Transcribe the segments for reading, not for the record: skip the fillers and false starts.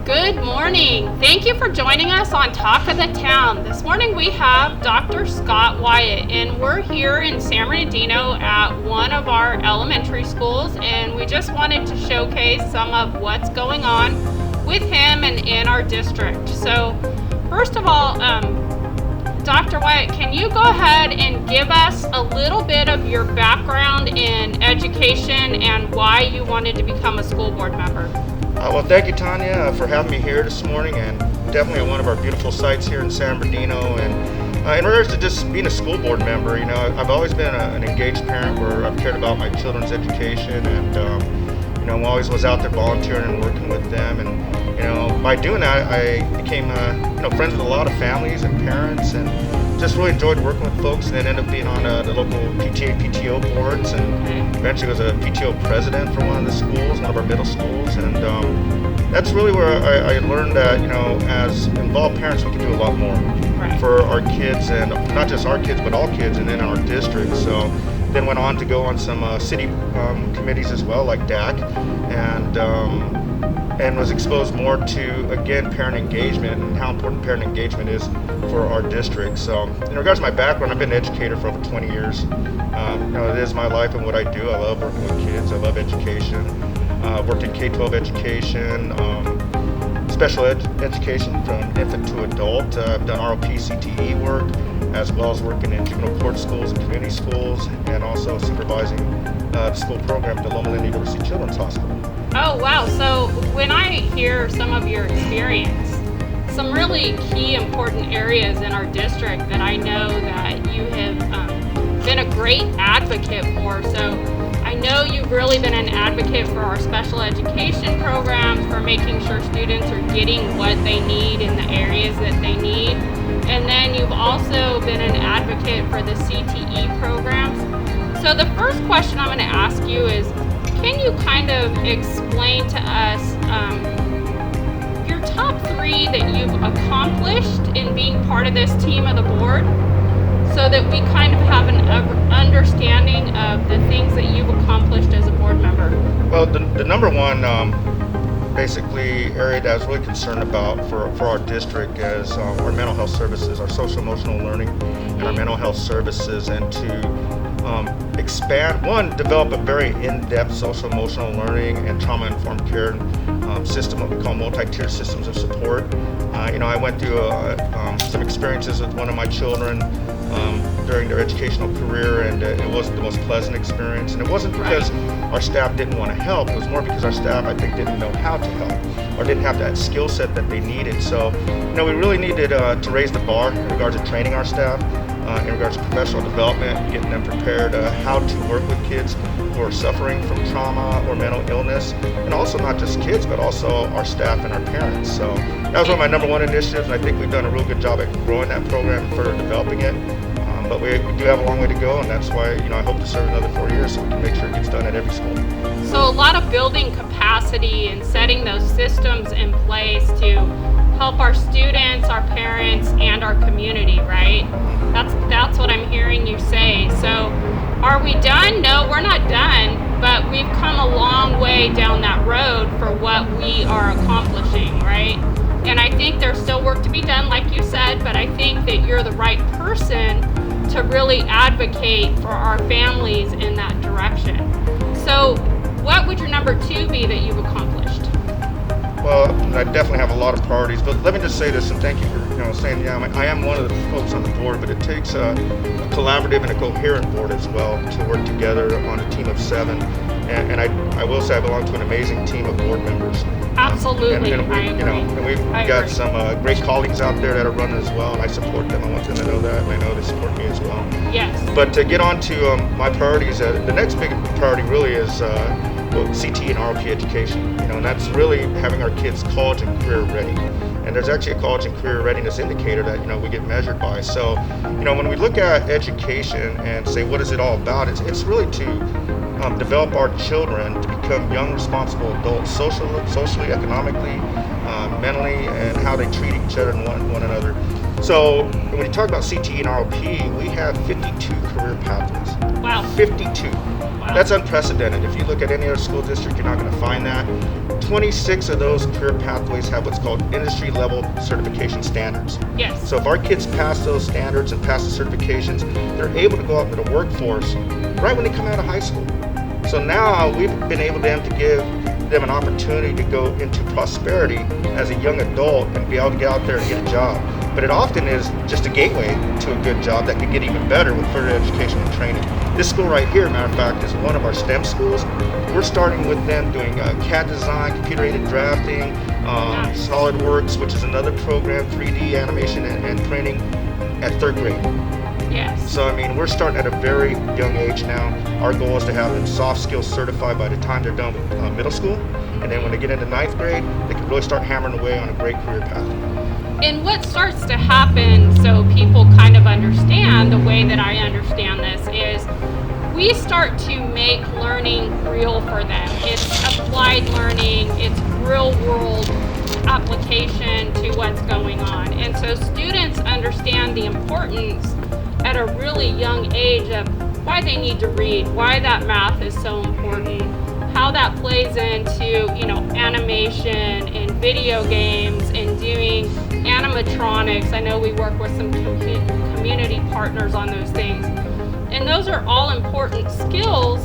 Good morning. Thank you for joining us on Talk of the Town. This morning we have Dr. Scott Wyatt, and we're here in San Bernardino at one of our elementary schools, and we just wanted to showcase some of what's going on with him and in our district. So first of all, Dr. Wyatt, can you go ahead and give us a little bit of your background in education and why you wanted to become a school board member? Well, thank you, Tanya, for having me here this morning, and definitely at one of our beautiful sites here in San Bernardino. And in regards to just being a school board member, I've always been an engaged parent where I've cared about my children's education, and I always was out there volunteering and working with them. And by doing that, I became friends with a lot of families and parents, and just really enjoyed working with folks, and then ended up being on the local PTA, PTO boards, and eventually was a PTO president for one of the schools, one of our middle schools. And that's really where I learned that, as involved parents, we can do a lot more for our kids, and not just our kids, but all kids, and in our district. So then went on to go on some city committees as well, like DAC, and was exposed more to, again, parent engagement and how important parent engagement is for our district. So in regards to my background, I've been an educator for over 20 years. It is my life and what I do. I love working with kids. I love education. I've worked in K-12 education, special education from infant to adult. I've done ROP, CTE work, as well as working in juvenile court schools and community schools, and also supervising the school program at the Loma Linda University Children's Hospital. Oh, wow. So when I hear some of your experience, some really key important areas in our district that I know that you have been a great advocate for. So I know you've really been an advocate for our special education programs, for making sure students are getting what they need in the areas that they need. And then you've also been an advocate for the CTE programs. So the first question I'm going to ask you is, can you kind of explain to us your top 3 that you've accomplished in being part of this team of the board, so that we kind of have an understanding of the things that you've accomplished as a board member? Well, the number one basically area that I was really concerned about for our district is our mental health services, our social emotional learning, and our mental health services, and to expand, develop a very in-depth social emotional learning and trauma-informed care system, what we call multi-tier systems of support. I went through some experiences with one of my children during their educational career, and it wasn't the most pleasant experience. And it wasn't because our staff didn't want to help. It was more because our staff, I think, didn't know how to help, or didn't have that skill set that they needed. So, we really needed to raise the bar in regards to training our staff, in regards to professional development, getting them prepared how to work with kids who are suffering from trauma or mental illness, and also not just kids, but also our staff and our parents. So that was one of my number one initiatives, and I think we've done a real good job at growing that program and further developing it. But we do have a long way to go, and that's why I hope to serve another 4 years so we can make sure it gets done at every school. So a lot of building capacity and setting those systems in place to help our students, our parents, and our community, right? That's what I'm hearing you say. So are we done? No, we're not done, but we've come a long way down that road for what we are accomplishing, right? And I think there's still work to be done, like you said, but I think that you're the right person to really advocate for our families in that direction. So what would your number 2 be that you've accomplished? Well, I definitely have a lot of priorities, but let me just say this, and thank you for saying, I am one of the folks on the board, but it takes a collaborative and a coherent board as well to work together on a team of 7. And I will say I belong to an amazing team of board members. Absolutely, and I agree. And we've got some great colleagues out there that are running as well, and I support them. I want them to know that, and I know they support me as well. Yes. But to get on to my priorities, the next big priority really is CT and ROP education, and that's really having our kids college and career ready. And there's actually a college and career readiness indicator that we get measured by. So when we look at education and say what is it all about, it's really to develop our children to become young, responsible adults, socially, economically, mentally, and how they treat each other and one another. So when you talk about CTE and ROP, we have 52 career pathways. Wow. Wow. 52. Wow. That's unprecedented. If you look at any other school district, you're not going to find that. 26 of those career pathways have what's called industry level certification standards. Yes. So if our kids pass those standards and pass the certifications, they're able to go out into the workforce right when they come out of high school. So now we've been able to give them an opportunity to go into prosperity as a young adult and be able to get out there and get a job. But it often is just a gateway to a good job that could get even better with further education and training. This school right here, matter of fact, is one of our STEM schools. We're starting with them doing CAD design, computer-aided drafting, SolidWorks, which is another program, 3D animation and printing at 3rd grade. Yes. So, I mean, we're starting at a very young age now. Our goal is to have them soft skills certified by the time they're done with middle school. And then when they get into 9th grade, they can really start hammering away on a great career path. And what starts to happen, so people kind of understand the way that I understand this, is we start to make learning real for them. It's applied learning, it's real world application to what's going on. And so students understand the importance at a really young age of why they need to read, why that math is so important, how that plays into, animation and video games and doing animatronics. I know we work with some community partners on those things. And those are all important skills.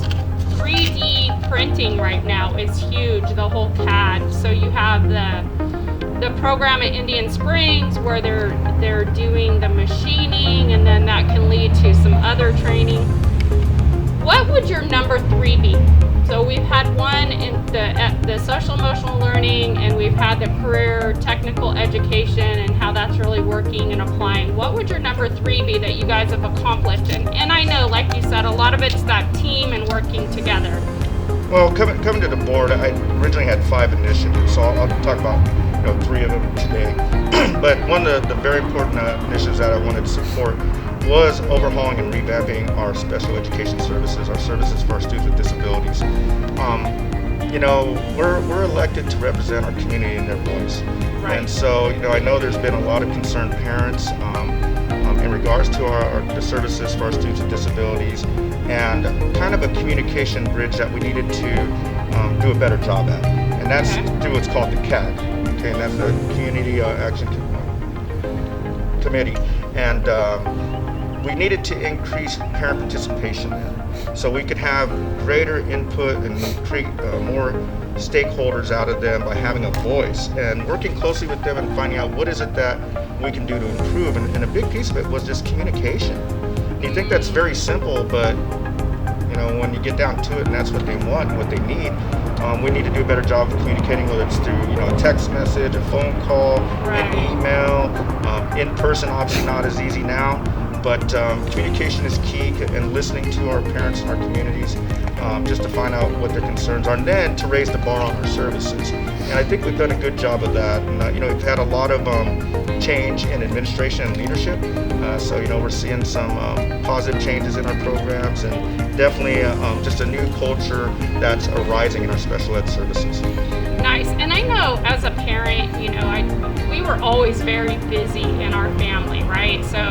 3D printing right now is huge, the whole CAD. So you have the program at Indian Springs where they're doing the machining, and then that can lead to some other training. What would your number 3 be? So we've had one in the social emotional learning, and we've had the career technical education and how that's really working and applying. What would your number 3 be that you guys have accomplished? And I know, like you said, a lot of it's that team and working together. Well, coming to the board, I originally had 5 initiatives, so I'll talk about 3 of them today. But one of the very important initiatives that I wanted to support was overhauling and revamping our special education services, our services for our students with disabilities. We're elected to represent our community and their voice. Right. And so, I know there's been a lot of concerned parents in regards to the services for our students with disabilities, and kind of a communication bridge that we needed to do a better job at. And that's through what's called the CAD, and that's the Community Action Committee. And we needed to increase parent participation there, so we could have greater input and create more stakeholders out of them by having a voice and working closely with them and finding out what is it that we can do to improve. And a big piece of it was just communication. And you think that's very simple, but when you get down to it and that's what they want and what they need, we need to do a better job of communicating, whether it's through a text message, a phone call, an email, in person. Obviously not as easy now, but communication is key, and listening to our parents and our communities just to find out what their concerns are, and then to raise the bar on our services. And I think we've done a good job of that. And we've had a lot of change in administration and leadership, so we're seeing some positive changes in our programs, and definitely just a new culture that's arising in our special ed services. Nice. And I know as a parent, we were always very busy in our family, right? So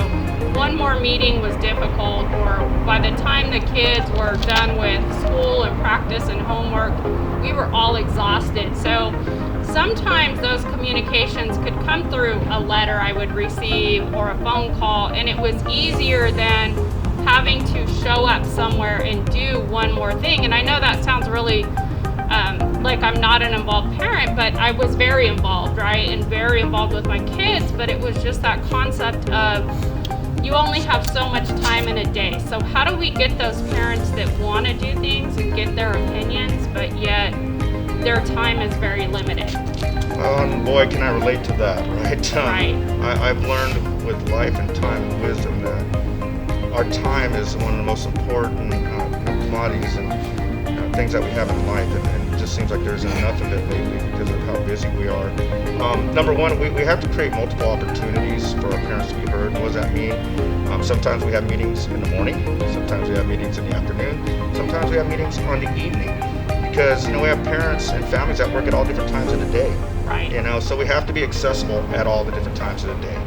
one more meeting was difficult, or by the time the kids were done with school and practice and homework, we were all exhausted. So sometimes those communications could come through a letter I would receive or a phone call, and it was easier than having to show up somewhere and do one more thing. And I know that sounds really like I'm not an involved parent, but I was very involved, right? And very involved with my kids, but it was just that concept of you only have so much time in a day. So how do we get those parents that want to do things and get their opinions, but yet their time is very limited? Boy, can I relate to that, right? Right. I've learned with life and time and wisdom that our time is one of the most important commodities and things that we have in life, and it just seems like there's enough of it lately because of how busy we are. Number one, we have to create multiple opportunities for our parents to be heard. What does that mean? Sometimes we have meetings in the morning, sometimes we have meetings in the afternoon, sometimes we have meetings on the evening, because we have parents and families that work at all different times of the day. Right. So we have to be accessible at all the different times of the day.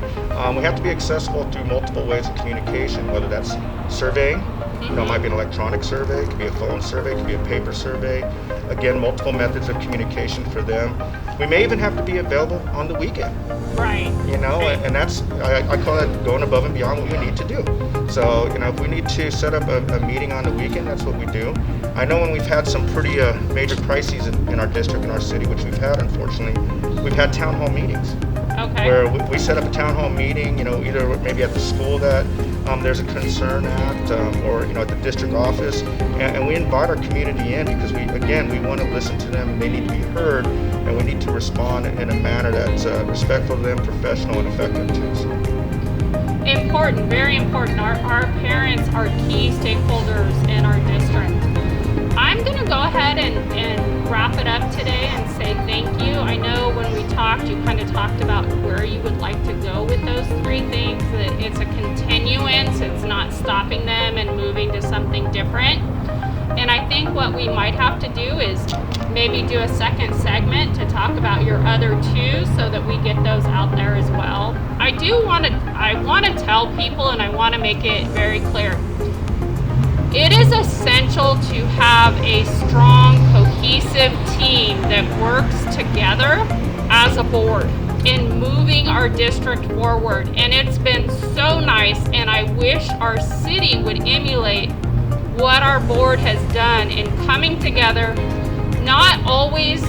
We have to be accessible through multiple ways of communication, whether that's surveying, You know, it might be an electronic survey, it could be a phone survey, it could be a paper survey. Again, multiple methods of communication for them. We may even have to be available on the weekend. Right. You know, and that's, I call that going above and beyond what we need to do. So, you know, if we need to set up a meeting on the weekend, that's what we do. I know when we've had some pretty major crises in our district, in our city, which we've had, unfortunately, we've had town hall meetings. Okay. Where we set up a town hall meeting, you know, either maybe at the school that there's a concern at, or, you know, at the district office, and we invite our community in because we want to listen to them. They need to be heard, and we need to respond in a manner that's respectful to them, professional, and effective too. So. Important, very important. Our parents are key stakeholders in our district. I'm going to go ahead and wrap it up today and say thank you. I know when we talked, you kind of talked about where you would like to go with those three things, that it's a continuance, it's not stopping them and moving to something different. And I think what we might have to do is maybe do a second segment to talk about your other two so that we get those out there as well. I want to tell people, and I want to make it very clear. It is essential to have a strong, cohesive team that works together as a board in moving our district forward. And it's been so nice, and I wish our city would emulate what our board has done in coming together, not always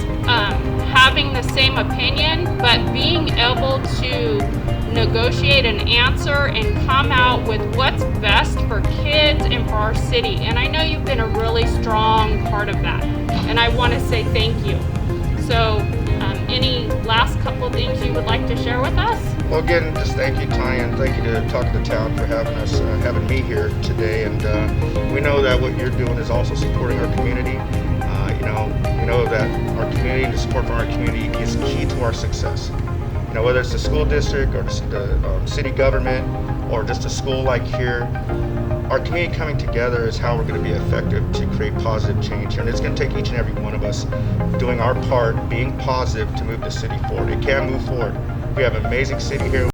having the same opinion, but being able to negotiate an answer and come out with what's best for kids and for our city. And I know you've been a really strong part of that, and I want to say thank you. So any last couple things you would like to share with us? Well, again, just thank you, Tanya, and thank you to Talk to the Town for having me here today. And we know that what you're doing is also supporting our community. We know that our community and the support from our community is key to our success. You know, whether it's the school district or the city government or just a school like here, our community coming together is how we're going to be effective to create positive change here. And it's going to take each and every one of us doing our part, being positive to move the city forward. It can move forward. We have an amazing city here.